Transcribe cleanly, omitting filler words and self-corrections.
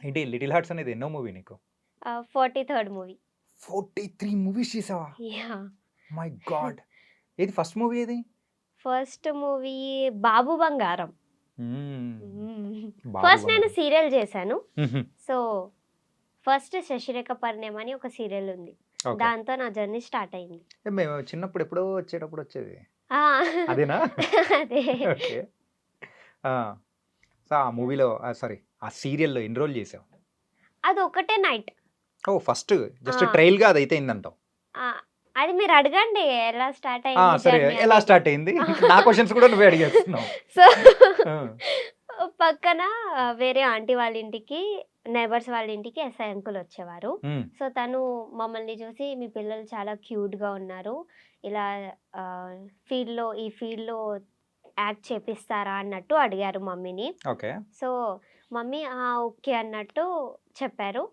ఏంటి 'little hearts' అనేది ఎన్నో మూవీ నీకు? 43rd movie. 43 మూవీస్ చేసావా? యాహ్! My God! ఏది ఫస్ట్ మూవీ ఏది? ఫస్ట్ మూవీ 'బాబు బంగారం'. హ్మ్. హ్మ్. 'బాబు ఫస్ట్ నేను బంగారం'. సీరియల్ చేశాను. హుహు. సో, ఫస్ట్ 'శశిరేఖ పరిణయం' అని ఒక సీరియల్ ఉంది. ఓకే. దాంతో నా జర్నీ స్టార్ట్ అయింది. మేము చిన్నప్పుడు ఎప్పుడో వచ్చేటప్పుడు వచ్చేది. ఆ! అదేనా? అదే. ఓకే. ఆ! సో, ఆ మూవీలో సారీ ఆ సీరియల్‌లో ఎన్ని రోజులు చేసావు? అదొక్కటే నైట్. ఓహ్! ఫస్ట్ జస్ట్ ఆ! ట్రైల్‌గా అదైతే అయిందంటావు. ఆ! అది మీరు అడగండి ఎలా స్టార్ట్ ఆ! అయింది సరే జర్నీ ఎలా అనేది. స్టార్ట్ అయింది? నా క్వెషన్స్ కూడా నువ్వే అడిగేస్తున్నావు. సో, ఆ! పక్కన వేరే ఆంటీ వాళ్ళ ఇంటికి, నైబర్స్ వాళ్ళ ఇంటికి ఎస్ఐ అంకుల్ వచ్చేవారు. హ్మ్. సో, తను మమ్మల్ని చూసి మీ పిల్లలు చాలా క్యూట్‌గా ఉన్నారు. ఇలా ఈ ఫీల్డ్‌లో యాక్ట్ చేపిస్తారా అన్నట్టు అడిగారు మమ్మీని. ఓకే. సో, మమ్మీ ఆ! ఓకే అన్నట్టు చెప్పారు.